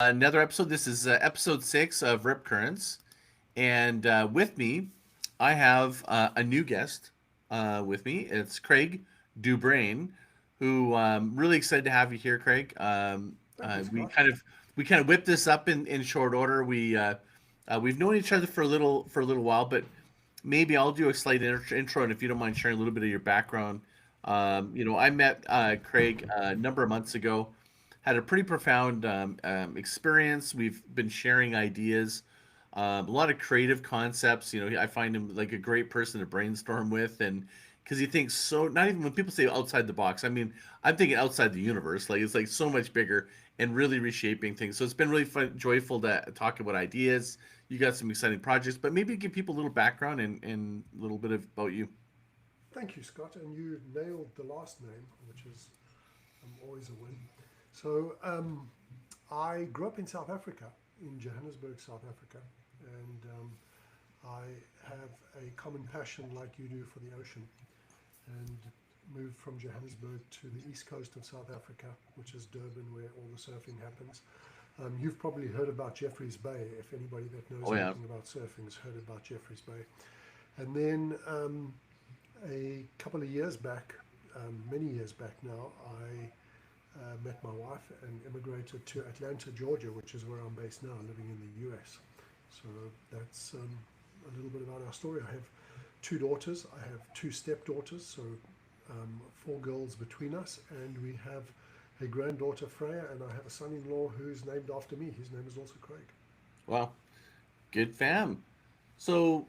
another episode. This is episode 6 of Ripcurrents. And with me, I have a new guest with me. It's Craig Dubrain, who really excited to have you here, Craig. Thank you, We Scott. kind of whipped this up in short order. We've known each other for a little while, but maybe I'll do a slight intro, and if you don't mind sharing a little bit of your background. I met Craig a number of months ago, had a pretty profound experience. We've been sharing ideas, a lot of creative concepts. I find him like a great person to brainstorm with, and because he thinks so. Not even when people say outside the box, I mean, I'm thinking outside the universe. Like it's like so much bigger and really reshaping things. So it's been really fun, joyful to talk about ideas. You got some exciting projects, but maybe give people a little background and a little bit about you. Thank you, Scott. And you nailed the last name, which is always a win. So, I grew up in South Africa, in Johannesburg, South Africa. And I have a common passion, like you do, for the ocean. And moved from Johannesburg to the east coast of South Africa, which is Durban, where all the surfing happens. You've probably heard about Jeffreys Bay. If anybody that knows Oh yeah. anything about surfing has heard about Jeffreys Bay. And then a couple of years back, many years back now, I met my wife and immigrated to Atlanta, Georgia, which is where I'm based now, living in the US. So that's a little bit about our story. I have two daughters. I have two stepdaughters, so four girls between us, and we have a granddaughter, Freya, and I have a son-in-law who's named after me. His name is also Craig. Well, good fam. So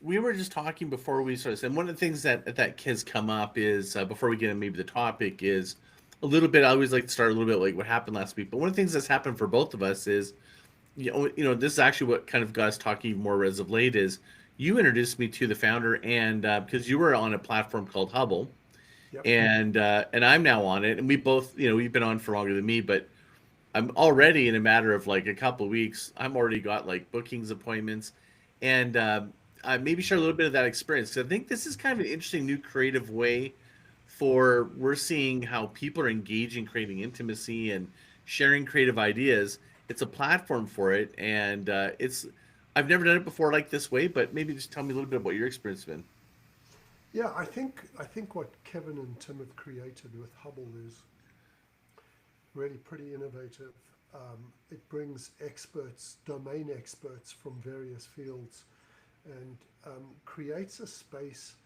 we were just talking before we started, and one of the things that has come up is before we get into maybe the topic is a little bit. I always like to start a little bit like what happened last week. But one of the things that's happened for both of us is, this is actually what kind of got us talking even more as of late is you introduced me to the founder, and because you were on a platform called Hubble, Yep. and I'm now on it, and we both, we've been on for longer than me, but I'm already in a matter of like a couple of weeks. I'm already got like bookings appointments, and I maybe share a little bit of that experience. 'Cause I think this is kind of an interesting new creative way for we're seeing how people are engaging, creating intimacy, and sharing creative ideas. It's a platform for it, and it's I've never done it before like this way. But maybe just tell me a little bit about your experience, Ben. Yeah, I think what Kevin and Tim have created with Hubble is really pretty innovative. It brings experts, domain experts from various fields, and creates a space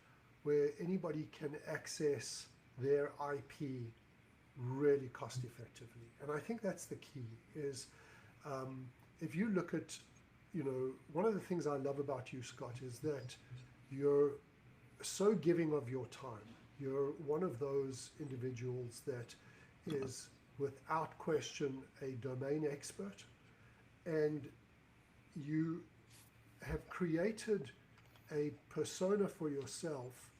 where anybody can access their IP really cost effectively. And I think that's the key is if you look at, one of the things I love about you, Scott, is that you're so giving of your time. You're one of those individuals that is, without question, a domain expert, and you have created a persona for yourself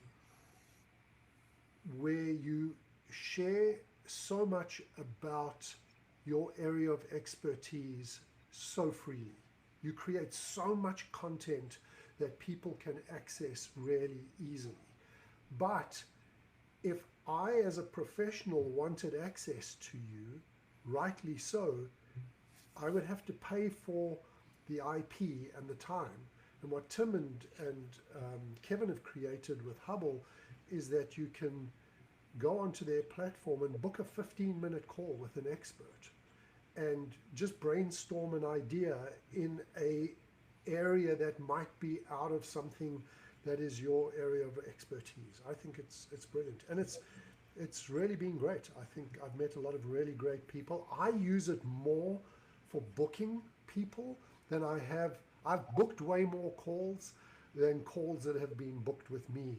where you share so much about your area of expertise so freely. You create so much content that people can access really easily. But if I, as a professional, wanted access to you, rightly so, I would have to pay for the IP and the time. And what Tim and Kevin have created with Hubble is that you can go onto their platform and book a 15-minute call with an expert and just brainstorm an idea in a area that might be out of something that is your area of expertise. I think it's brilliant, and it's really been great. I think I've met a lot of really great people. I use it more for booking people than I have. I've booked way more calls than calls that have been booked with me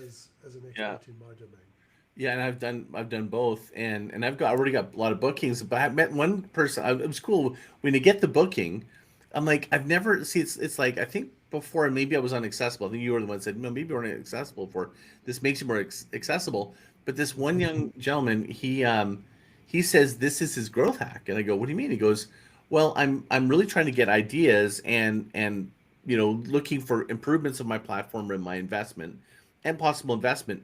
as an Yeah. expert in my domain. Yeah, and I've done both, and I've got already got a lot of bookings. But I met one person. It was cool when you get the booking. I'm like, I've never see. It's like I think before maybe I was unaccessible. I think you were the one that said no, maybe you weren't accessible for this makes you more accessible. But this one young gentleman, he says this is his growth hack, and I go, what do you mean? He goes, well, I'm really trying to get ideas and looking for improvements of my platform and my investment and possible investment.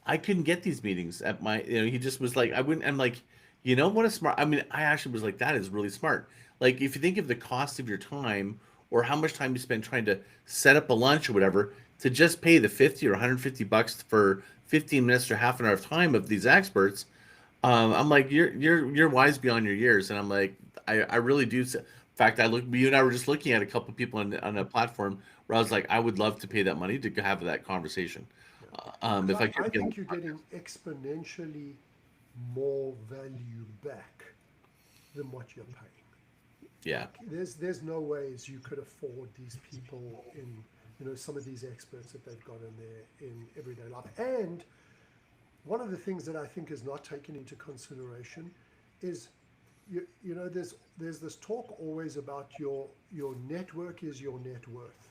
I couldn't get these meetings at my, he just was like, I wouldn't, I'm like, You know what a smart, I mean, I actually was like, that is really smart. Like, if you think of the cost of your time or how much time you spend trying to set up a lunch or whatever, to just pay the 50 or 150 bucks for 15 minutes or half an hour of time of these experts, I'm like, you're wise beyond your years. And I'm like, I really do. In fact, you and I were just looking at a couple of people on a platform where I was like, I would love to pay that money to have that conversation. Yeah. If I Because I could get, think you're getting exponentially more value back than what you're paying. yeah. Like there's no ways you could afford these people in, some of these experts that they've got in their in everyday life. And one of the things that I think is not taken into consideration is there's this talk always about your network is your net worth.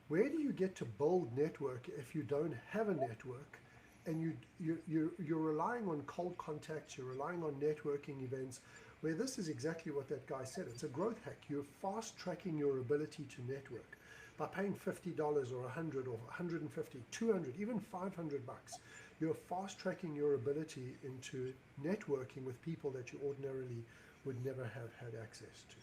Where do you get to build network if you don't have a network, and you're relying on cold contacts, you're relying on networking events, where this is exactly what that guy said. It's a growth hack. You're fast tracking your ability to network by paying $50 or 100 or 150, 200, even 500 bucks. You're fast tracking your ability into networking with people that you ordinarily would never have had access to.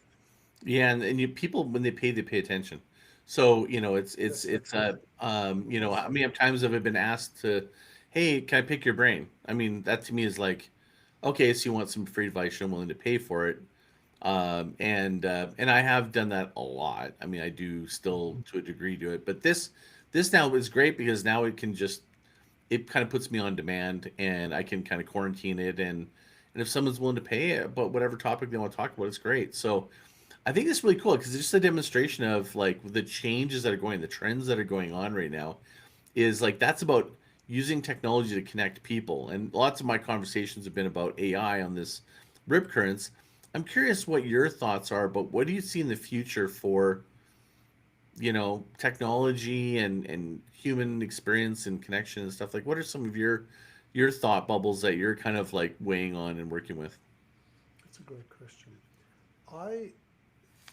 Yeah, and people when they pay attention. So That's right. how Awesome. many times have I been asked to, hey, can I pick your brain? I mean, that to me is like, okay, so you want some free advice, I'm willing to pay for it. And I have done that a lot. I mean, I do still to a degree do it, but this now is great because now it kind of puts me on demand and I can kind of quarantine it and if someone's willing to pay about whatever topic they want to talk about, it's great. So I think it's really cool because it's just a demonstration of like the changes that are going, the trends that are going on right now. Is like that's about using technology to connect people, and lots of my conversations have been about AI on this rip currents. I'm curious what your thoughts are, but what do you see in the future for technology and human experience and connection and stuff? Like, what are some of your thought bubbles that you're kind of like weighing on and working with? That's a great question. I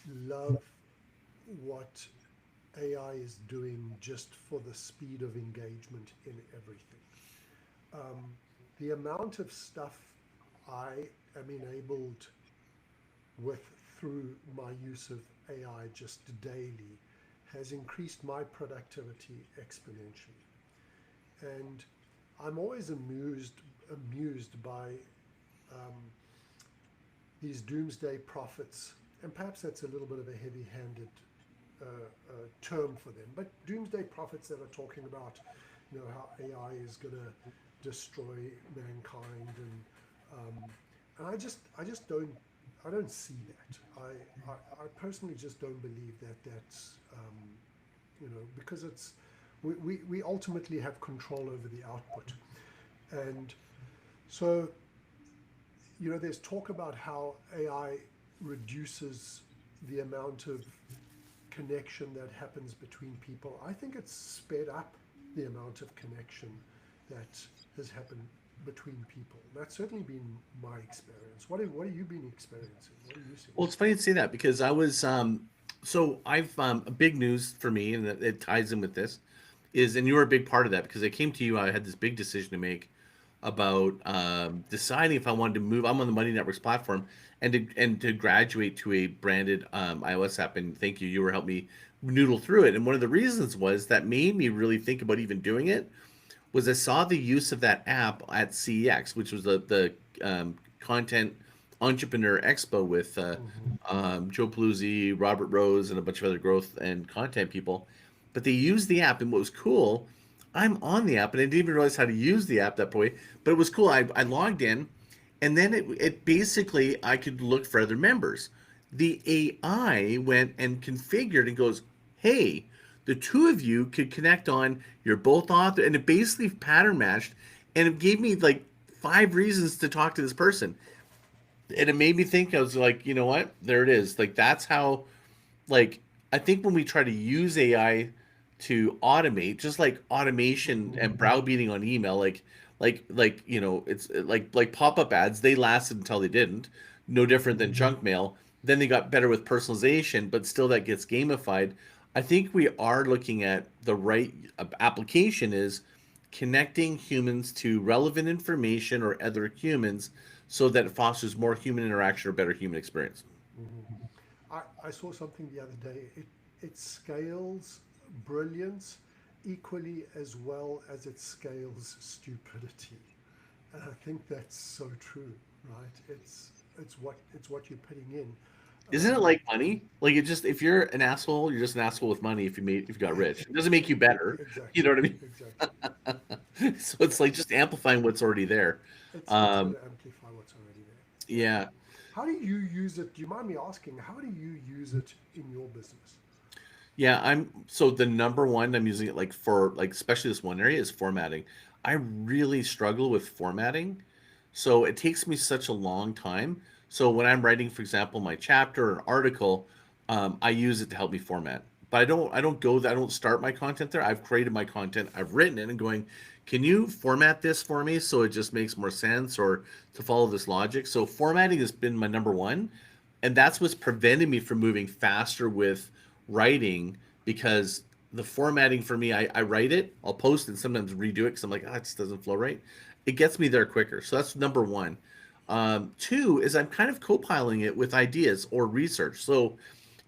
love what AI is doing just for the speed of engagement in everything. Um, the amount of stuff I am enabled with through my use of AI just daily has increased my productivity exponentially. And I'm always amused by um, these doomsday prophets, and perhaps that's a little bit of a heavy-handed term for them, but doomsday prophets that are talking about, how AI is going to destroy mankind, and I just don't see that. I personally just don't believe that that's because we ultimately have control over the output, and so there's talk about how AI reduces the amount of connection that happens between people. I think it's sped up the amount of connection that has happened between people. That's certainly been my experience. What have you been experiencing? What are you seeing? Well, it's funny to say that because I was so I've a big news for me, and that it ties in with this is, and you were a big part of that because I came to you. I had this big decision to make about deciding if I wanted to move. I'm on the Money Networks platform, and to graduate to a branded iOS app. And thank you, you were helping me noodle through it. And one of the reasons was that made me really think about even doing it was I saw the use of that app at CEX, which was the content entrepreneur expo with Mm-hmm. Joe Paluzzi, Robert Rose, and a bunch of other growth and content people. But they used the app, and what was cool, I'm on the app, and I didn't even realize how to use the app that way. But it was cool. I logged in, and then it basically I could look for other members. The AI went and configured and goes, "Hey, the two of you could connect on. You're both author," and it basically pattern matched, and it gave me like 5 reasons to talk to this person, and it made me think. I was like, you know what? There it is. Like that's how. Like I think when we try to use AI to automate, just like automation Mm-hmm. and browbeating on email, it's like pop up ads. They lasted until they didn't. No different than junk mail. Then they got better with personalization, but still that gets gamified. I think we are looking at the right application is connecting humans to relevant information or other humans so that it fosters more human interaction or better human experience. Hmm. I saw something the other day. It scales brilliance equally as well as it scales stupidity. And I think that's so true, right? It's what you're putting in. Isn't it Um, like money? Like it just if you're an asshole, you're just an asshole with money if you got rich. It doesn't make you better. You exactly, know what I mean? exactly. So it's like just amplifying what's already there. It's going Um, to amplify what's already there. Yeah. yeah, How do you use it? Do you mind me asking? How do you use it in your business? yeah. I'm so the number one I'm using it like for like especially this one area is formatting. I really struggle with formatting, so it takes me such a long time. So when I'm writing, for example, my chapter or an article, I use it to help me format. But I don't go I don't start my content there. I've created my content, I've written it, and going, can you format this for me so it just makes more sense or to follow this logic? So formatting has been my number one, and that's what's prevented me from moving faster with writing because the formatting for me, I write it, I'll post it, and sometimes redo it because I'm like, ah, it just doesn't flow right. It gets me there quicker. So that's number one. Two is I'm kind of co-piling it with ideas or research. So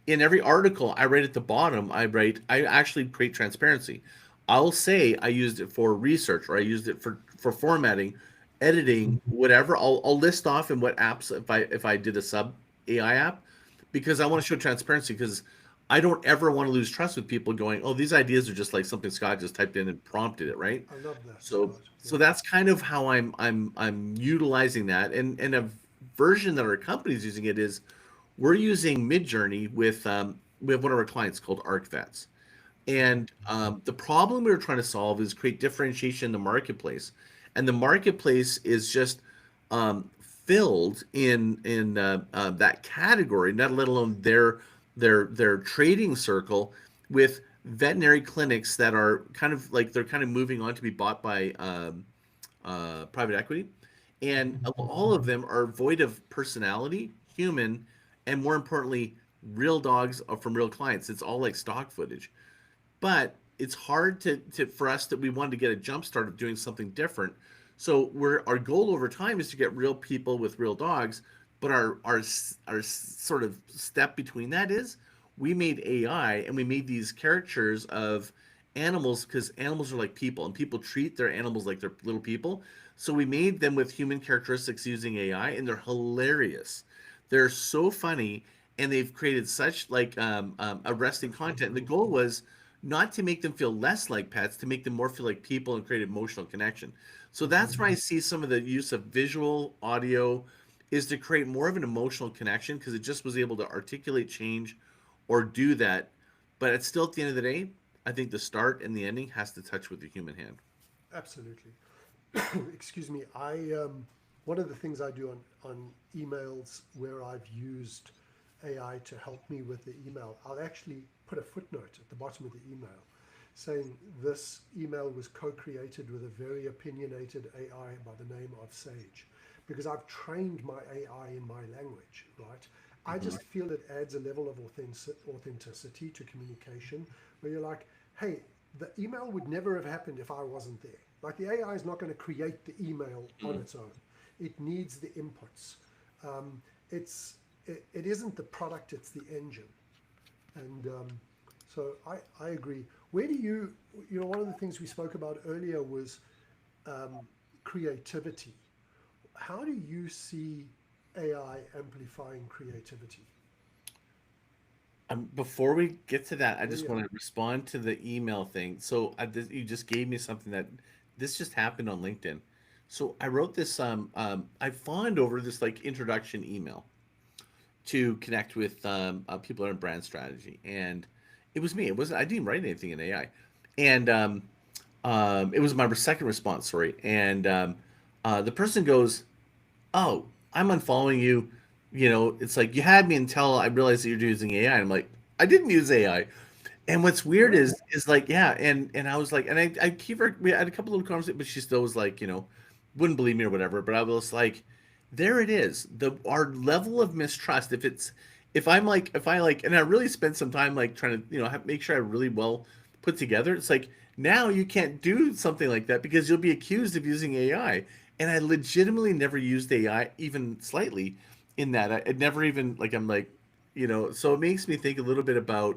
in every article I write at the bottom, I actually create transparency. I'll say I used it for research or I used it for formatting, editing, whatever. I'll list off in what apps if I did a sub AI app because I want to show transparency because I don't ever want to lose trust with people going, oh, these ideas are just like something Scott just typed in and prompted it, right? I love that, So Scott. so Yeah. that's kind of how I'm utilizing that. And a version that our company's using it is we're using Midjourney with we have one of our clients called ArcVets. Hmm. And the problem we were trying to solve is create differentiation in the marketplace, and the marketplace is just filled in that category, not let alone their trading circle with veterinary clinics that are kind of like they're kind of moving on to be bought by private equity, and all of them are void of personality, human, and more importantly, real dogs are from real clients. It's all like stock footage, but it's hard to for us that we wanted to get a jump start of doing something different. So we're our goal over time is to get real people with real dogs, but our sort of step between that is we made AI and we made these caricatures of animals because animals are like people and people treat their animals like they're little people. So we made them with human characteristics using AI and they're hilarious. They're so funny and they've created such like arresting content. And the goal was not to make them feel less like pets, to make them more feel like people and create emotional connection. So Hmm. that's where I see some of the use of visual audio is to create more of an emotional connection because it just was able to articulate change or do that. But it's still at the end of the day, I think the start and the ending has to touch with the human hand. Absolutely. Excuse me. I One of the things I do on emails where I've used AI to help me with the email, I'll actually put a footnote at the bottom of the email saying this email was co-created with a very opinionated AI by the name of Sage, because I've trained my AI in my language, right? I Mhm. just feel it adds a level of authenticity to communication where you're like, hey, the email would never have happened if I wasn't there. Like the AI is not going to create the email on its own. It needs the inputs. Um, it isn't the product; it's the engine. And so I agree. Where do one of the things we spoke about earlier was um, creativity. How do you see AI amplifying creativity? Before we get to that, I Yeah, just yeah. want to respond to the email thing. So you just gave me something that this just happened on LinkedIn. So I wrote this. I fawned over this like introduction email to connect with people that are in brand strategy, and it was me. It wasn't. I didn't write anything in AI, and it was my second response. Sorry, and the person goes, oh, I'm unfollowing you. You know, it's like you had me until I realized that you're using AI. I'm like, I didn't use AI. And what's weird Really? is like, yeah, and I was like, and I keep her. We had a couple little conversations, but she still was like, wouldn't believe me or whatever. But I was like, there it is. Our level of mistrust. If I'm like, if I like, and I really spent some time like trying to, make sure I really well put together. It's like now you can't do something like that because you'll be accused of using AI. and I legitimately never used AI even slightly in that. I never even like I'm like, so it makes me think a little bit about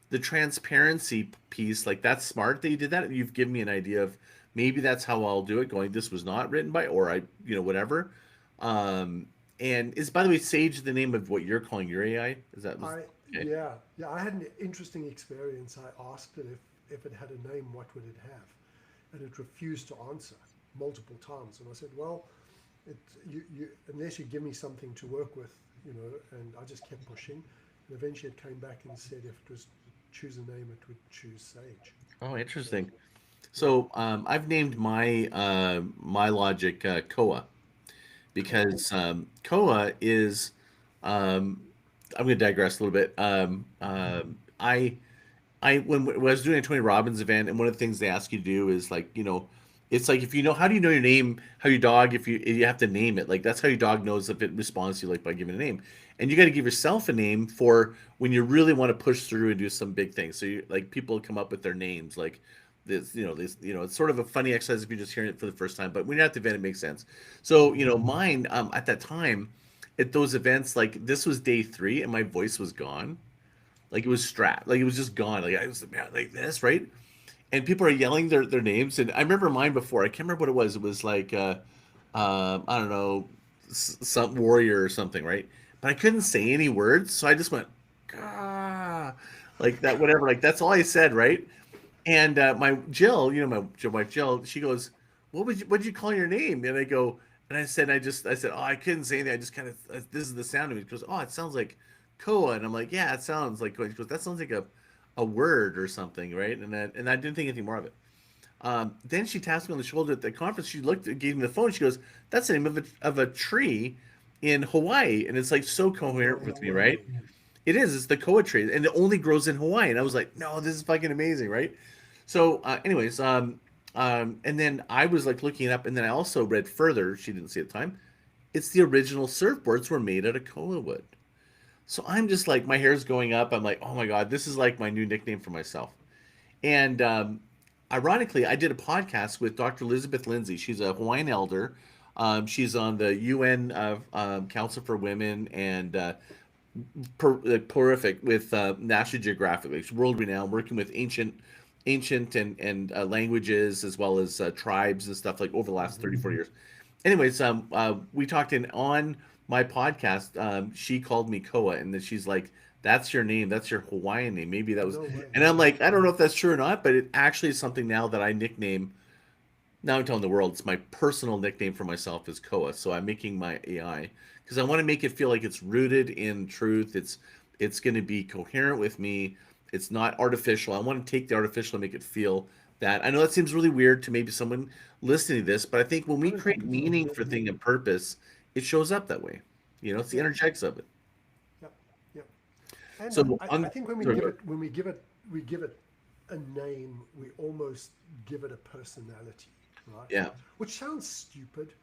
the transparency piece. Like that's smart that you did that. You've given me an idea of maybe that's how I'll do it. Going, this was not written by, or I, whatever. Um, and is by the way, Sage the name of what you're calling your AI? Is that was I okay? yeah, I had an interesting experience. I asked it if it had a name, what would it have, and it refused to answer multiple times. And I said, well, it you unless you give me something to work with, and I just kept pushing, and eventually it came back and said if it was choose a name, it would choose Sage. Oh, So interesting. yeah, So I've named my logic Koa cool. because Koa is I'm going to digress a little bit. When I was doing a Tony Robbins event, and one of the things they ask you to do is like, it's like if you know how do you know your name, how your dog if you have to name it, like that's how your dog knows if it responds to you like by giving a name, and you got to give yourself a name for when you really want to push through and do some big things. So you like people come up with their names like. It's sort of a funny exercise if you're just hearing it for the first time, but when you're at the event, it makes sense. So, mine at that time, at those events, like this was day 3, and my voice was gone, like it was strapped, like it was just gone. Like I was like this, right? And people are yelling their names. And I remember mine before. I can't remember what it was. It was like I don't know, some warrior or something, right? But I couldn't say any words, so I just went ah, like that, whatever. Like that's all I said, right? And my Jill, my wife Jill, she goes, what'd you call your name?" And I go, and I said, "Oh, I couldn't say anything. I just kind of this is the sound of it." She goes, "Oh, it sounds like Koa," and I'm like, "Yeah, it sounds like Koa." She goes, "That sounds like a word or something, right?" And I didn't think anything more of it. Then she tapped me on the shoulder at the conference. She gave me the phone. She goes, "That's the name of a tree in Hawaii," and it's like so coherent No with me, right? way. It is. It's the koa tree, and it only grows in Hawaii. And I was like, no, this is fucking amazing, right? So, anyways, and then I was like looking it up, and then I also read further. She didn't see at the time. It's the original surfboards were made out of koa wood. So I'm just like, my hair's going up. I'm like, oh my god, this is like my new nickname for myself. And ironically, I did a podcast with Dr. Elizabeth Lindsay. She's a Hawaiian elder. She's on the UN Council for Women, and prolific with National Geographic, like world renowned, working with ancient and languages as well as tribes and stuff like over the last 30, 40 years. Anyways, we talked in on my podcast. She called me Koa, and then she's like, "That's your name. That's your Hawaiian name. Maybe that was." No way. And I'm like, I don't know if that's true or not, but it actually is something now that I nickname. Now I'm telling the world it's my personal nickname for myself is Koa. So I'm making my AI because I want to make it feel like it's rooted in truth. It's going to be coherent with me. It's not artificial. I want to take the artificial and make it feel that. I know that seems really weird to maybe someone listening to this, but I think when we create 100%. meaning for thing and purpose, it shows up that way. It's the Yeah. energetics of it. Yep. Yep. And So I on, think sorry, we give it a name, we almost give it a personality, right? yeah. Which sounds stupid,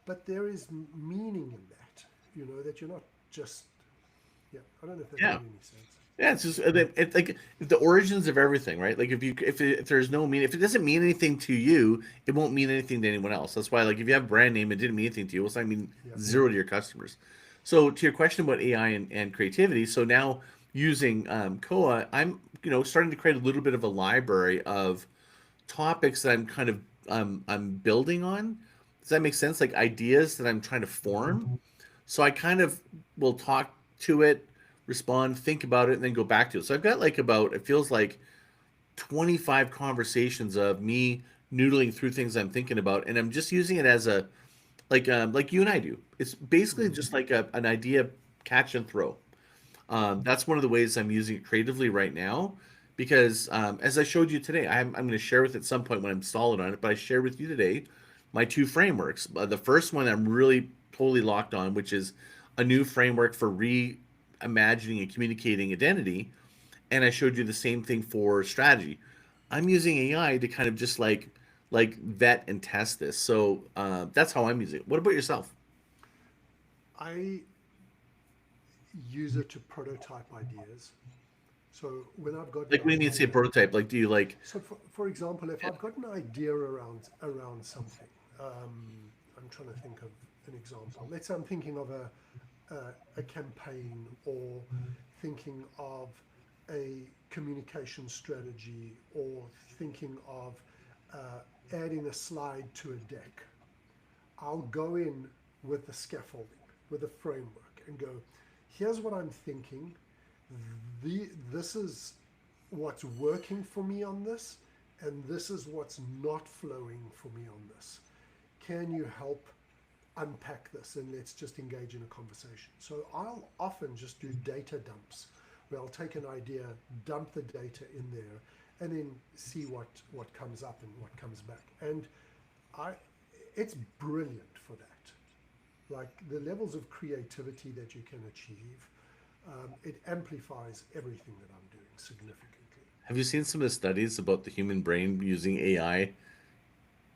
but there is meaning in that. That you're not just yeah. I don't know if that Yeah. made any sense. Yeah, it's just it's like the origins of everything, right? Like if there's no meaning, if it doesn't mean anything to you, it won't mean anything to anyone else. That's why, like, if you have a brand name, it didn't mean anything to you. It's not mean Yeah. zero to your customers. So to your question about AI and creativity, so now using Koa, I'm starting to create a little bit of a library of topics that I'm kind of I'm building on. Does that make sense? Like ideas that I'm trying to form. So I kind of will talk to it, respond, think about it, and then go back to it. So I've got like about, it feels like 25 conversations of me noodling through things I'm thinking about, and I'm just using it as a like you and I do. It's basically Hmm. just like an idea catch and throw. That's one of the ways I'm using it creatively right now, because as I showed you today, I'm going to share with it at some point when I'm solid on it. But I shared with you today my two frameworks. The first one I'm really totally locked on, which is a new framework for reimagining and communicating identity. And I showed you the same thing for strategy. I'm using AI to kind of just like vet and test this. So that's how I'm using it. What about yourself? I use it to prototype ideas. So when I've got an Like, when you mean say idea, prototype, like, do you like? so for example, if I've got an idea around something, um, I'm trying to think of an example. Let's say I'm thinking of a campaign, or thinking of a communication strategy, or thinking of adding a slide to a deck. I'll go in with the scaffolding, with the framework, and go, here's what I'm thinking. This is what's working for me on this, and this is what's not flowing for me on this. Can you help unpack this, and let's just engage in a conversation? So I'll often just do data dumps, where I'll take an idea, dump the data in there, and then see what comes up and what comes back. And I, it's brilliant for that. Like the levels of creativity that you can achieve, it amplifies everything that I'm doing significantly. Have you seen some of the studies about the human brain using AI,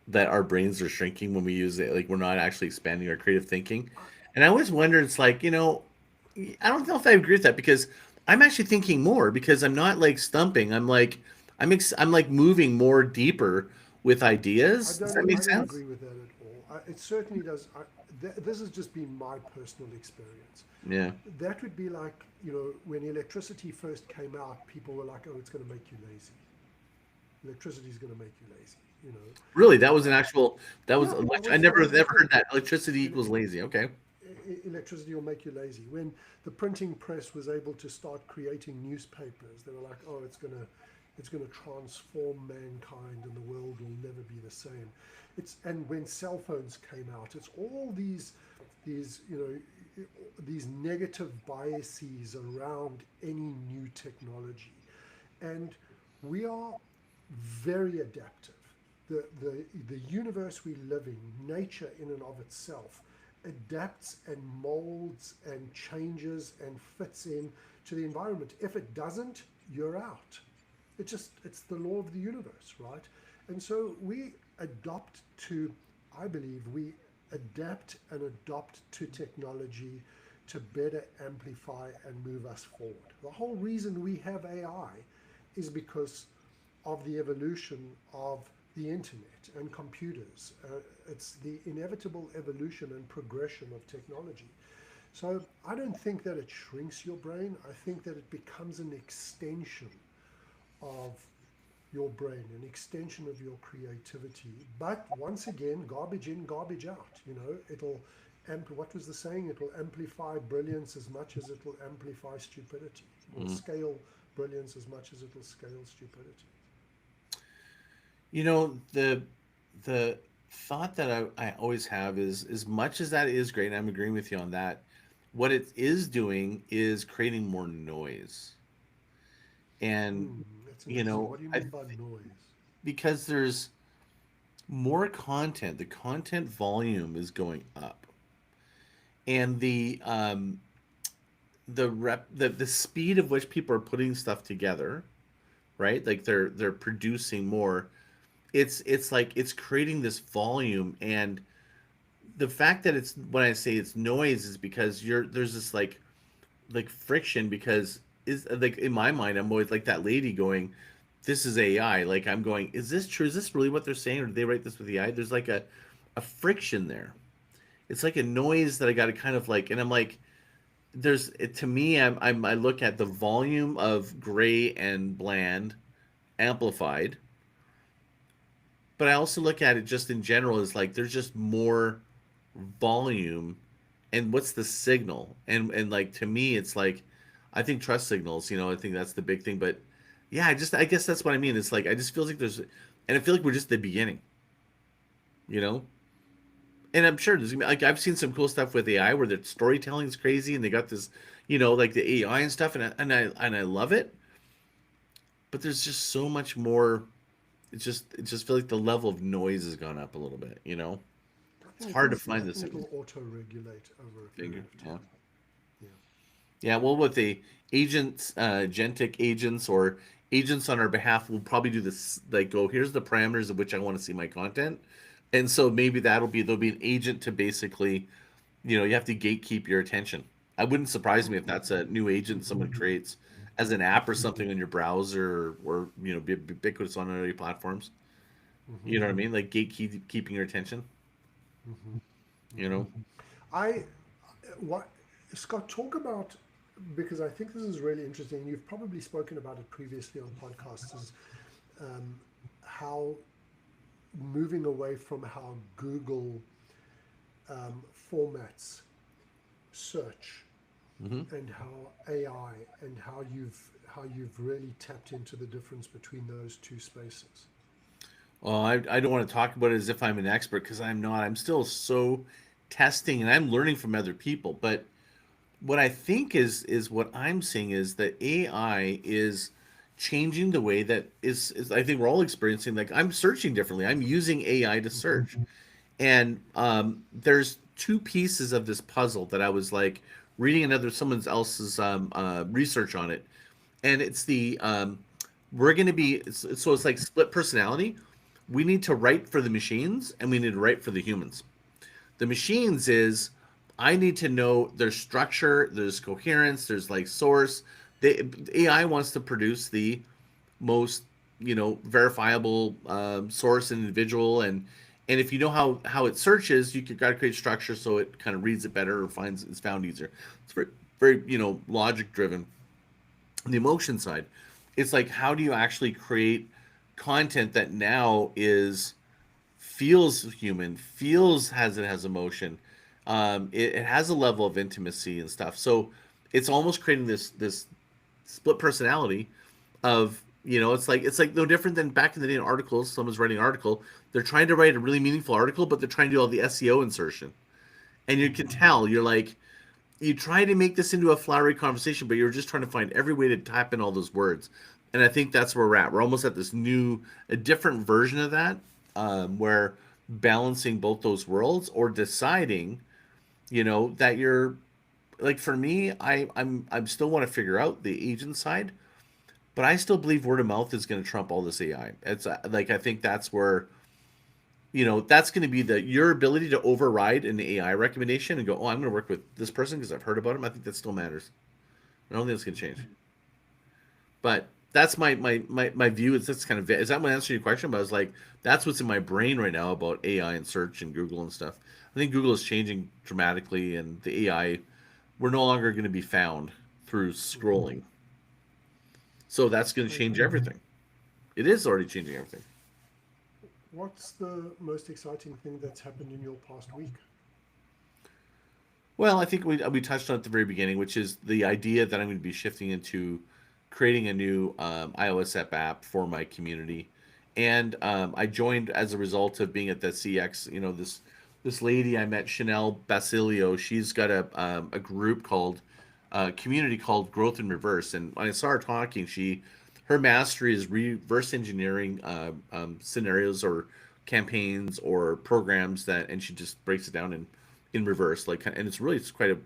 that our brains are shrinking when we use it? Like we're not actually expanding our creative thinking. I, And I always wonder, it's like, I don't know if I agree with that, because I'm actually thinking more, because I'm not like stumping. I'm like moving more deeper with ideas. Does that make I don't sense? agree with that at all. It certainly does. This has just been my personal experience. Yeah. That would be like, when electricity first came out, people were like, oh, it's going to make you lazy. Electricity is going to make you lazy, Really, that was an Uh, actual, yeah, that I was never the never heard thing. that. Electricity Ele- equals lazy. Okay. Electricity will make you lazy. When the printing press was able to start creating newspapers, they were like, oh, it's gonna transform mankind, and the world will never be the same. And when cell phones came out, it's all these these negative biases around any new technology. And we are very adaptive. The universe we live in, nature in and of itself, adapts and molds and changes and fits in to the environment. If it doesn't, you're out. It's the law of the universe, right? And so we adopt to, I believe, we adapt and adopt to technology to better amplify and move us forward. The whole reason we have AI is because of the evolution of the internet and computers. It's the inevitable evolution and progression of technology. So I don't think that it shrinks your brain. I think that it becomes an extension of your brain, an extension of your creativity. But once again, garbage in, garbage out. What was the saying? It will amplify brilliance as much as it will amplify stupidity. It will Mm. scale brilliance as much as it will scale stupidity. The thought that I always have is, as much as that is great, and I'm agreeing with you on that, what it is doing is creating more noise. And That's interesting. What do you I mean by noise? because there's more content, the content volume is going up, and the speed of which people are putting stuff together, right? Like they're producing more. It's like it's creating this volume. And the fact that it's, when I say it's noise, is because there's this like friction, because is like, in my mind, I'm always like that lady going, this is AI. Like I'm going, is this true? Is this really what they're saying, or did they write this with the AI? There's like a friction there. It's like a noise that I got to kind of like, and I'm like, to me, I look at the volume of gray and bland amplified, but I also look at it just in general as like there's just more volume. And what's the signal? And like, to me, it's like, I think trust signals, I think that's the big thing. But yeah, I guess that's what I mean. It's like, I just feel like there's, and I feel like we're just at the beginning, you know and I'm sure there's like, I've seen some cool stuff with AI where the storytelling is crazy, and they got this, like the AI and stuff, and I love it. But there's just so much more. It just feels like the level of noise has gone up a little bit. I It's think hard to I find this think signal. it'll auto-regulate over a Figure, period of yeah. time. Yeah. Yeah, well, with the agents, agentic agents, or agents on our behalf, will probably do this. Like, go, here's the parameters of which I want to see my content, and so maybe there'll be an agent to basically, you have to gatekeep your attention. I wouldn't surprise me if that's a new agent someone creates as an app or something on your browser, or be ubiquitous on other platforms. You know what I mean? Like gatekeep keeping your attention. you know. I what Scott, talk about, because I think this is really interesting. You've probably spoken about it previously on podcasts. Is how moving away from how Google formats search, Hmm. and how AI, and how you've really tapped into the difference between those two spaces. Well, I don't want to talk about it as if I'm an expert because I'm not. I'm still so testing and I'm learning from other people. But what I think is what I'm seeing is that AI is changing the way that is I think we're all experiencing. Like I'm searching differently. I'm using AI to search, and there's two pieces of this puzzle that I was like reading another someone else's research on it, and it's the we're going to be so it's like split personality. We need to write for the machines, and we need to write for the humans. The machines is I need to know there's structure, there's coherence, there's like source. The AI wants to produce the most verifiable source and individual, and if you know how it searches, you got to create structure so it kind of reads it better or finds it's found easier. It's very very logic driven. The emotion side, it's like how do you actually create content that now is feels human, feels has it has emotion. It has a level of intimacy and stuff. So it's almost creating this split personality of it's like no different than back in the day in articles. Someone's writing an article, they're trying to write a really meaningful article, but they're trying to do all the SEO insertion, and you can tell you're like you try to make this into a flowery conversation, but you're just trying to find every way to tap in all those words. And I think that's where we're at. We're almost at this new, a different version of that, where balancing both those worlds or deciding, that you're like for me, I'm still want to figure out the agent side, but I still believe word of mouth is going to trump all this AI. It's like I think that's where that's going to be the your ability to override an AI recommendation and go, oh, I'm going to work with this person because I've heard about him. I think that still matters. I don't think it's going to change. But that's my view. Is that's kind of is that my answer to your question? But I was like, that's what's in my brain right now about AI and search and Google and stuff. I think Google is changing dramatically, and the AI, we're no longer going to be found through scrolling. So that's going to change Okay. everything. It is already changing everything. What's the most exciting thing that's happened in your past week? Well, I think we touched on it at the very beginning, which is the idea that I'm going to be shifting into creating a new iOS app for my community, and I joined as a result of being at the CX. This lady I met, Chanel Basilio. She's got a group called community called Growth in Reverse, and when I saw her talking, her mastery is reverse engineering scenarios or campaigns or programs and she just breaks it down in reverse, like, and it's quite a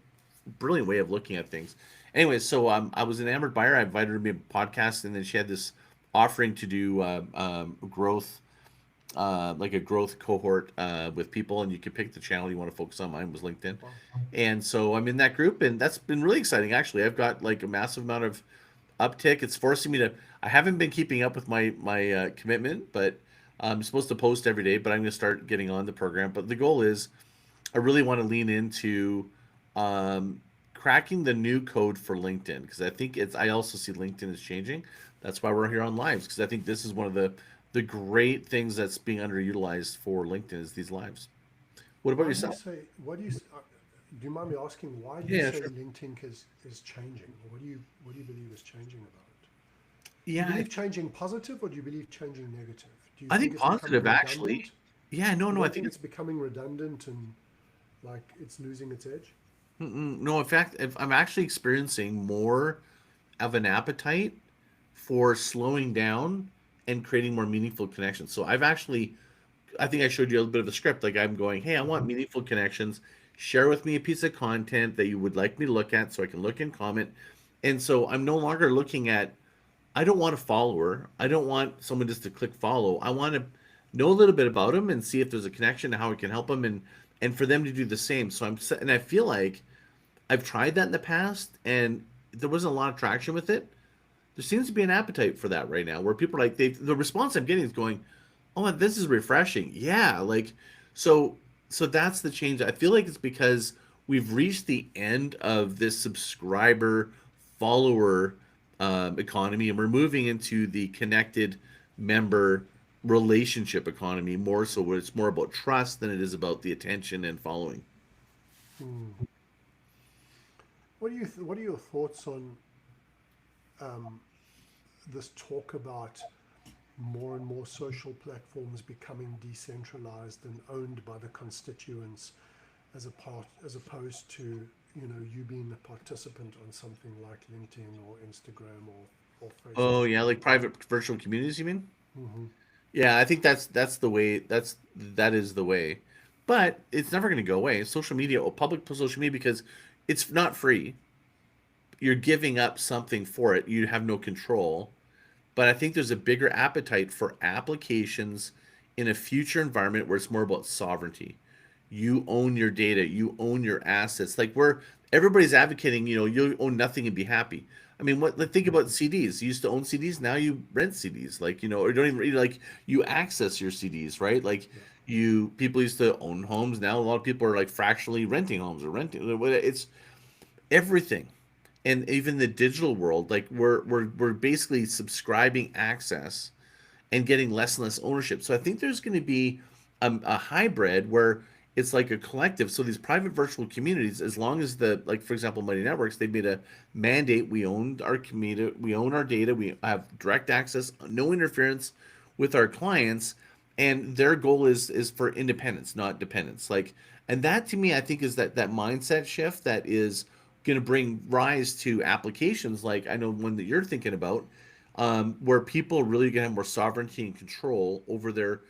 brilliant way of looking at things. Anyway, so I was enamored by her. I invited her to be a podcast, and then she had this offering to do growth, like a growth cohort with people, and you could pick the channel you want to focus on. Mine was LinkedIn, Wow. and so I'm in that group, and that's been really exciting. Actually, I've got like a massive amount of uptick. It's forcing me to. I haven't been keeping up with my commitment, but I'm supposed to post every day. But I'm going to start getting on the program. But the goal is I really want to lean into cracking the new code for LinkedIn because I think it's. I also see LinkedIn is changing. That's why we're here on lives because I think this is one of the great things that's being underutilized for LinkedIn is these lives. What about Why do you yourself? say? What do you? Do you mind me asking? Why do you Yeah, say sure. LinkedIn is changing? Or what do you believe is changing about it? Do you Yeah, believe changing positive, or do you believe changing negative? Do you I think think it's becoming positive actually. redundant? Yeah, no, You no, I don't think think it's becoming redundant and like it's losing its edge? no. In fact, if I'm actually experiencing more of an appetite for slowing down and creating more meaningful connections. So I've actually, I think I showed you a little bit of a script. Like I'm going, hey, I want meaningful connections. Share with me a piece of content that you would like me to look at, so I can look and comment. And so I'm no longer looking at. I don't want a follower. I don't want someone just to click follow. I want to know a little bit about them and see if there's a connection and how I can help them and for them to do the same. So and I feel like I've tried that in the past and there wasn't a lot of traction with it. There seems to be an appetite for that right now where people are like the response I'm getting is going, "Oh, this is refreshing." Yeah, like so so that's the change. I feel like it's because we've reached the end of this subscriber follower economy, and we're moving into the connected member relationship economy more so, where it's more about trust than it is about the attention and following. Hmm. What are your thoughts on um, this talk about more and more social platforms becoming decentralized and owned by the constituents as opposed to you being a participant on something like LinkedIn or Instagram or Oh Facebook. yeah, like private virtual communities, you mean? Hmm. Yeah, I think that's the way. That is the way, but it's never going to go away. Social media or public social media, because it's not free. You're giving up something for it. You have no control. But I think there's a bigger appetite for applications in a future environment where it's more about sovereignty. You own your data, you own your assets. Like, where everybody's advocating, you own nothing and be happy. I mean, what? Like, think about CDs. You used to own CDs, now you rent CDs. Like, or don't even like, you access your CDs, right? Like, Yeah. you people used to own homes. Now a lot of people are like fractionally renting homes or renting. It's everything. And even the digital world, like, we're basically subscribing access and getting less and less ownership. So I think there's going to be a hybrid where it's like a collective. So these private virtual communities, as long as like, for example, Mighty Networks, they made a mandate. We own our community, we own our data, we have direct access, no interference with our clients, and their goal is for independence, not dependence. Like, and that to me, I think, is that mindset shift that is going to bring rise to applications like, I know one that you're thinking about, where people really gonna have more sovereignty and control over their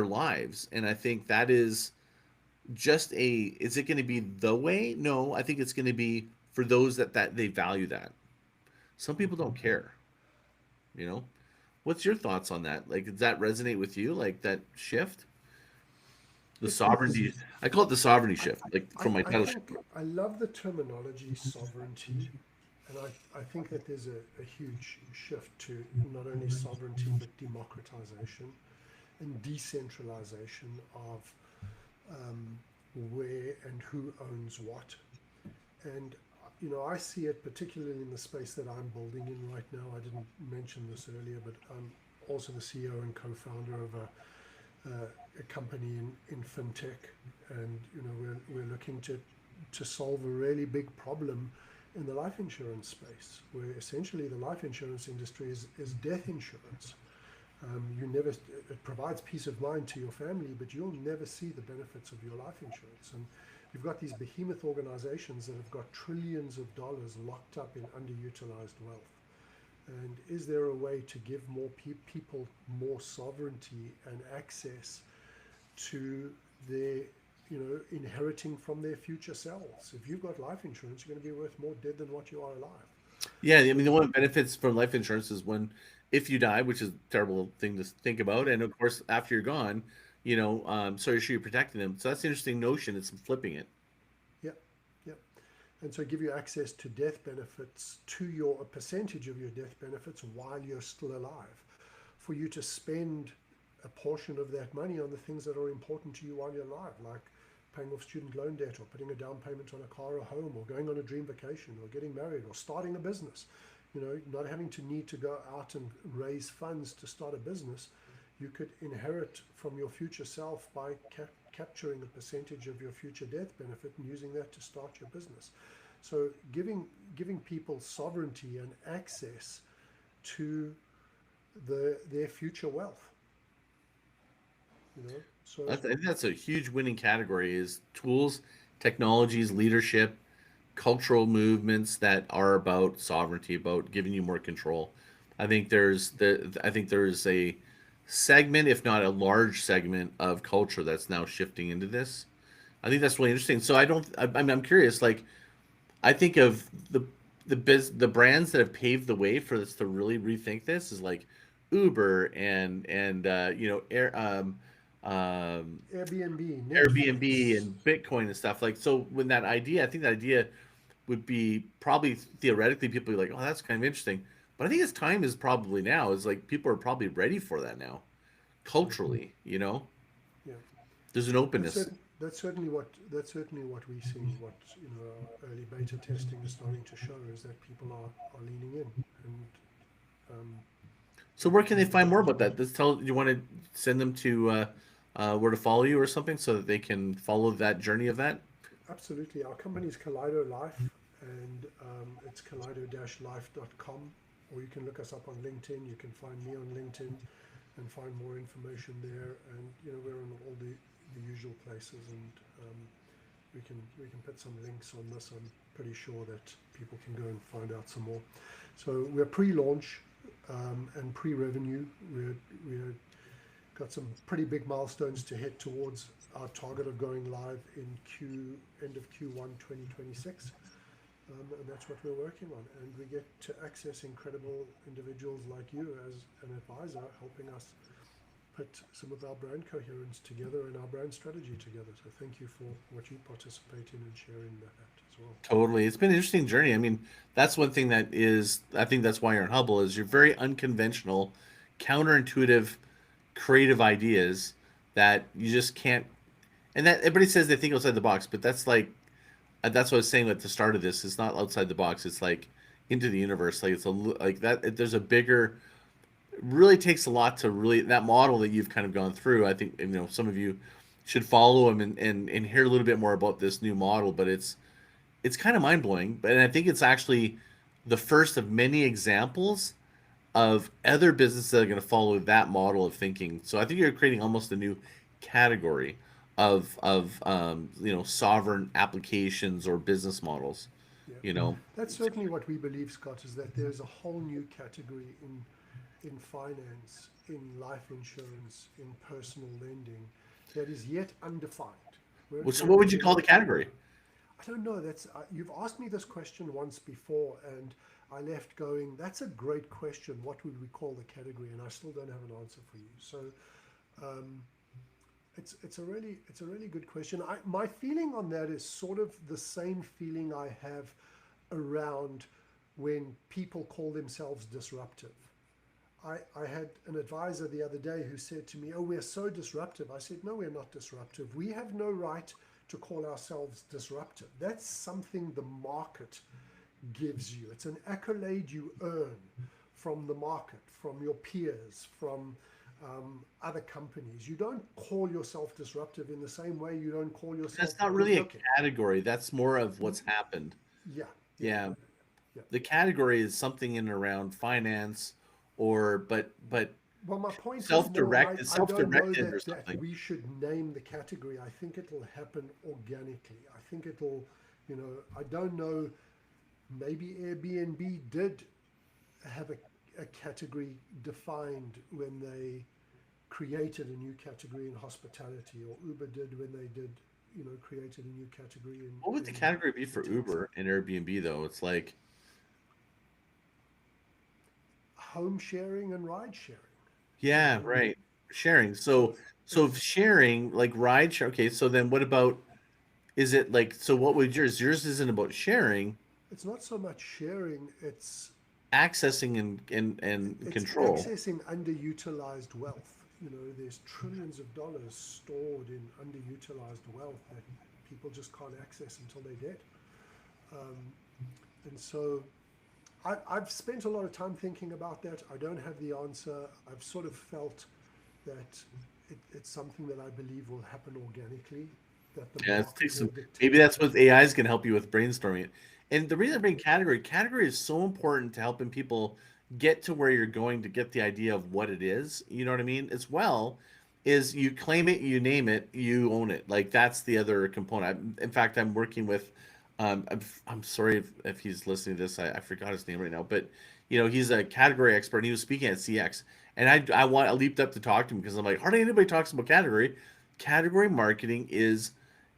lives. And I think that is just a. Is it going to be the way? No, I think it's going to be for those that they value that. Some people Hmm. don't care. You know, what's your thoughts on that? Like, does that resonate with you? Like that shift, the It does. sovereignty. I call it the sovereignty I, shift. Like I, from my I title. think I love the terminology sovereignty, and I think that there's a huge shift to not only sovereignty but democratization and decentralization of where and who owns what. And I see it particularly in the space that I'm building in right now. I didn't mention this earlier, but I'm also the CEO and co-founder of a company in fintech, and we're looking to solve a really big problem in the life insurance space, where essentially the life insurance industry is death insurance. You never It provides peace of mind to your family, but you'll never see the benefits of your life insurance. And you've got these behemoth organizations that have got trillions of dollars locked up in underutilized wealth. And is there a way to give more people more sovereignty and access to their, inheriting from their future selves? If you've got life insurance, you're going to be worth more dead than what you are alive. Yeah, I mean, So, the one benefits from life insurance is when, if you die, which is a terrible thing to think about, yeah, and of course after you're gone, so you're sure you're protecting them. So that's an interesting notion. It's flipping it. yeah, yeah. And so give you access to death benefits, to your a percentage of your death benefits while you're still alive, for you to spend a portion of that money on the things that are important to you while you're alive, like paying off student loan debt or putting a down payment on a car or home or going on a dream vacation or getting married or starting a business. Not having to need to go out and raise funds to start a business. You could inherit from your future self by capturing a percentage of your future death benefit and using that to start your business. So giving people sovereignty and access to their future wealth. So I think that's a huge winning category: is tools, technologies, leadership, cultural movements that are about sovereignty, about giving you more control. I think there's a segment, if not a large segment, of culture that's now shifting into this. I think that's really interesting. So I don't. I mean, I'm curious. Like, I think of the brands that have paved the way for us to really rethink this is like Uber and um, Airbnb, Airbnb Netflix. and Bitcoin and stuff. Like, so when that idea, I think that idea would be probably theoretically people be like, oh, that's kind of interesting. But I think its time is probably now. Is like people are probably ready for that now, Mm-hmm. culturally. Yeah. There's an And openness. that's certainly what we're seeing. What early beta testing is starting to show is that people are leaning in, and um, So where can they find more about that? Let's tell you want to send them to where to follow you or something so that they can follow that journey of that. absolutely, our company is Kaleido Life, and it's kaleido-life.com, or you can look us up on LinkedIn. You can find me on LinkedIn and find more information there. And we're on all the usual places, and we can put some links on this. I'm pretty sure that people can go and find out some more. So we're pre-launch and pre-revenue. We're got some pretty big milestones to hit towards our target of going live in end of Q1 2026. And that's what we're working on. And we get to access incredible individuals like you as an advisor, helping us put some of our brand coherence together and our brand strategy together. So thank you for what you participate in and sharing that as well. Totally. It's been an interesting journey. I mean, that's one thing that is, I think that's why you're in Hubble is you're very unconventional, counterintuitive, creative ideas that you just can't, and that everybody says they think outside the box, but that's like, that's what I was saying at the start of this. It's not outside the box. It's like into the universe. Like like that, there's a bigger, really takes a lot to really, that model that you've kind of gone through. I think, some of you should follow him and hear a little bit more about this new model, but it's kind of mind blowing, but I think it's actually the first of many examples of other businesses that are going to follow that model of thinking. So I think you're creating almost a new category of sovereign applications or business models. Yeah, You know, that's certainly what we believe, Scott, is that there's a whole new category in finance, in life insurance, in personal lending that is yet undefined. so what would you We're call the looking. category? I don't know. That's you've asked me this question once before, and I left going. That's a great question. What would we call the category? And I still don't have an answer for you. So um, it's a really good question. My feeling on that is sort of the same feeling I have around when people call themselves disruptive. I had an advisor the other day who said to me, "Oh, we're so disruptive." I said, "No, we're not disruptive. We have no right to call ourselves disruptive. That's something the market gives you. It's an accolade you earn from the market, from your peers, from other companies. You don't call yourself disruptive in the same way you don't call That's yourself not good really a looking." category. That's more of what's happened. Yeah, yeah, Yeah, yeah. the category is something in and around finance or but Well, my point is more, self-directed, I don't know self-directed or that something. we should name the category. I think it'll happen organically. I think I don't know, maybe Airbnb did have a category defined when they created a new category in hospitality, or Uber did when they did, created a new category What would the category be in for taxi. Uber and Airbnb though? It's like, Home sharing and ride sharing. yeah, Um, right. Sharing. so So if it's sharing like ride share, okay, so then what about, is it like, so what would yours isn't about sharing, it's not so much sharing, accessing and it's control. accessing underutilized wealth. There's trillions of dollars stored in underutilized wealth that people just can't access until they're dead. Um, and so I've spent a lot of time thinking about that. I don't have the answer. I've sort of felt that it's something that I believe will happen organically, that the Yeah, it market takes will some, maybe dictate. that's what AI is going to help you with brainstorming. And the reason I bring category is so important to helping people get to where you're going to get the idea of what it is. You know what I mean? As well is you claim it, you name it, you own it. Like that's the other component. In fact, I'm working with, I'm sorry if he's listening to this. I forgot his name right now, but he's a category expert. And he was speaking at CX, and I leaped up to talk to him because I'm like, hardly anybody talks about category. Category marketing is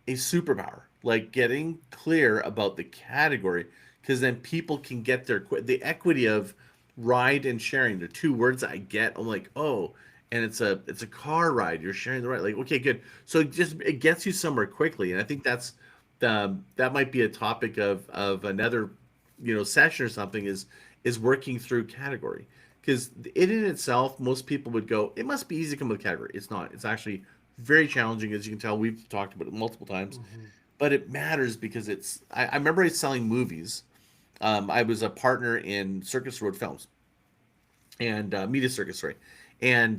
a superpower, like getting clear about the category, because then people can get the equity of ride and sharing. They're two words that I get. I'm like, oh, and it's a car ride. You're sharing the ride. Like, okay, good. So it gets you somewhere quickly, and I think that might be a topic of another session or something is working through category, because it in itself most people would go, it must be easy to come up with a category. It's not. It's actually very challenging, as you can tell. We've talked about it multiple times, Mm-hmm. but it matters because I remember selling movies. I was a partner in Circus Road Films and Media Circus, sorry, and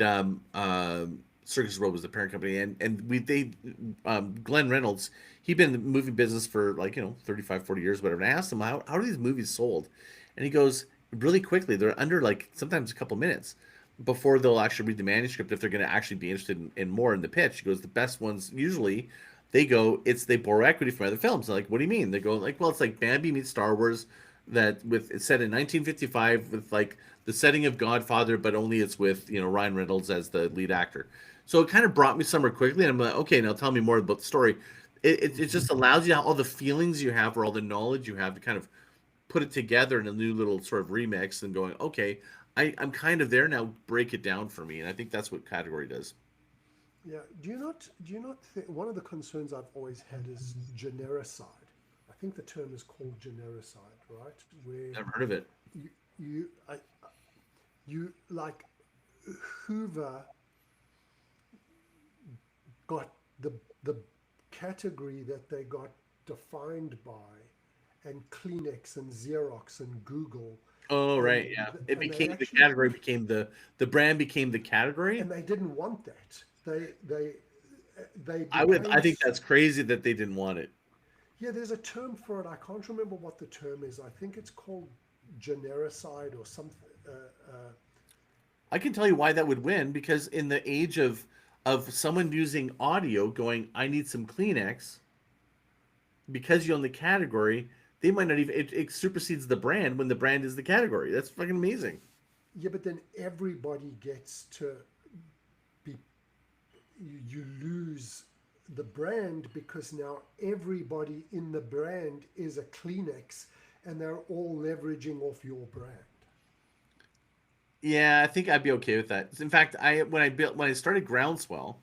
Circus Road was the parent company, and Glenn Reynolds, he'd been in the movie business for like 35, 40 years, whatever. And I asked him how are these movies sold, and he goes really quickly. They're under like sometimes a couple minutes before they'll actually read the manuscript if they're going to actually be interested in more in the pitch. He goes, the best ones usually they borrow equity from other films. I'm like, what do you mean? They go like, well, it's like Bambi meets Star Wars, that with it's set in 1955 with like the setting of Godfather, but only it's with Ryan Reynolds as the lead actor. So it kind of brought me somewhere quickly, and I'm like, okay, now tell me more about the story. It Mm-hmm. just allows you all the feelings you have or all the knowledge you have to kind of put it together in a new little sort of remix and going, okay, I'm kind of there now. Break it down for me, and I think that's what category does. Yeah. Do you not think one of the concerns I've always had is genericide? I think the term is called genericide, right? Where Never heard of it. you you I, you like Hoover got the category that they got defined by, and Kleenex and Xerox and Google, Oh and right, yeah. It and they became the actually category became the brand became the category. and they didn't want that. They I became think that's crazy that they didn't want it. yeah. There's a term for it. I can't remember what the term is. I think it's called genericide or something. I can tell you why that would win because in the age of someone using audio going, I need some Kleenex, because you own the category, they might not even it supersedes the brand when the brand is the category. That's fucking amazing. Yeah, but then everybody gets to be. You lose the brand because now everybody in the brand is a Kleenex, and they're all leveraging off your brand. Yeah, I think I'd be okay with that. In fact, when I started Groundswell,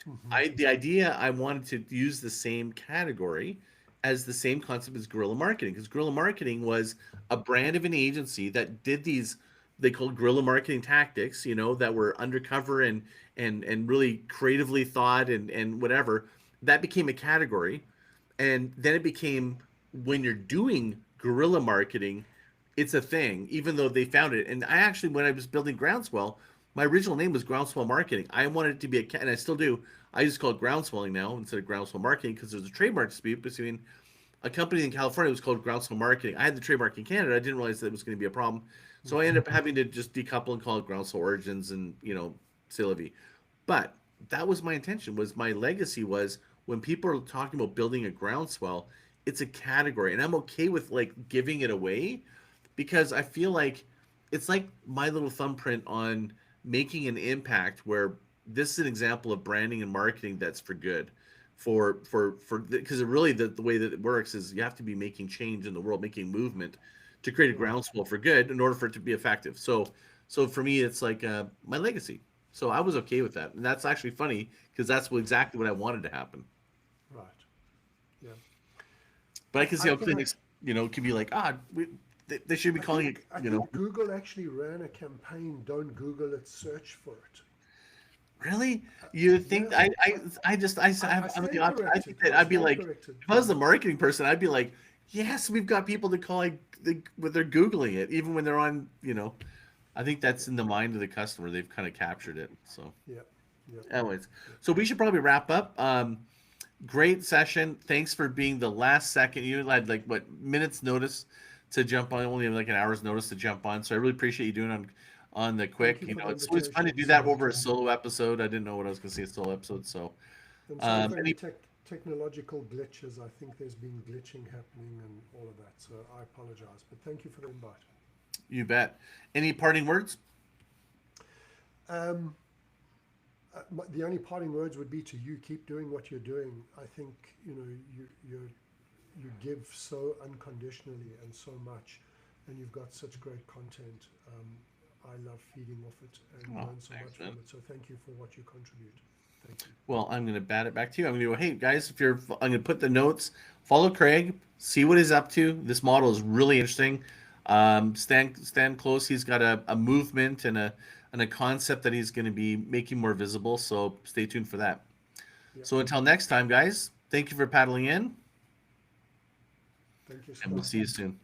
Hmm. the idea I wanted to use the same category as the same concept as guerrilla marketing, because guerrilla marketing was a brand of an agency that did these, they called guerrilla marketing tactics, that were undercover and really creatively thought and whatever. That became a category, and then it became, when you're doing guerrilla marketing, it's a thing, even though they found it. And I actually, when I was building Groundswell, my original name was Groundswell Marketing. I wanted it to be and I still do. I just call it Groundswelling now instead of Groundswell Marketing because there's a trademark dispute between a company in California. It was called Groundswell Marketing. I had the trademark in Canada. I didn't realize that it was going to be a problem, so I Hmm. ended up having to just decouple and call it Groundswell Origins and c'est la vie. But that was my intention. Was my legacy was, when people are talking about building a groundswell, it's a category, and I'm okay with like giving it away because I feel like it's like my little thumbprint on making an impact, where this is an example of branding and marketing that's for good, for because really the way that it works is you have to be making change in the world, making movement to create a Right. groundswell for good in order for it to be effective. So for me it's like my legacy. So I was okay with that, and that's actually funny because that's exactly what I wanted to happen. Right. Yeah. But I can see I how think clinics can be like, they should be I calling think it, I think Google actually ran a campaign. Don't Google it. Search for it. really? You think Yeah. I I'm the stand opposite. I think corrected. that I I'd be stand like, corrected. if I was the marketing person, I'd be like, yes, we've got people to call it when they're Googling it, even when they're on, I think that's Yeah. in the mind of the customer. They've kind of captured it. So, Yeah. Yeah. anyways, Yeah. so we should probably wrap up. Great session. Thanks for being the last second. You had like what, minutes notice to jump on, only like an hour's notice to jump on. So I really appreciate you doing on the Thank quick. you for the It's always fun to invitation. do that over a solo episode. I didn't know what I was going to say, a solo episode. So, And sorry for any any technological glitches. I think there's been glitching happening and all of that. So I apologize. But thank you for the invite. You bet. Any parting words? Um, the only parting words would be to you: keep doing what you're doing. I think you give so unconditionally and so much, and you've got such great content. I love feeding off it and Oh, learn so thanks, much man. from it. So thank you for what you contribute. Thank you. Well, I'm going to bat it back to you. I'm going to go, hey guys, I'm going to put the notes, follow Craig, see what he's up to. This model is really interesting. Stand close. He's got a movement and a concept that he's going to be making more visible. So stay tuned for that. Yeah. So until next time, guys, thank you for paddling in, Thank you, and we'll Scott. see you soon.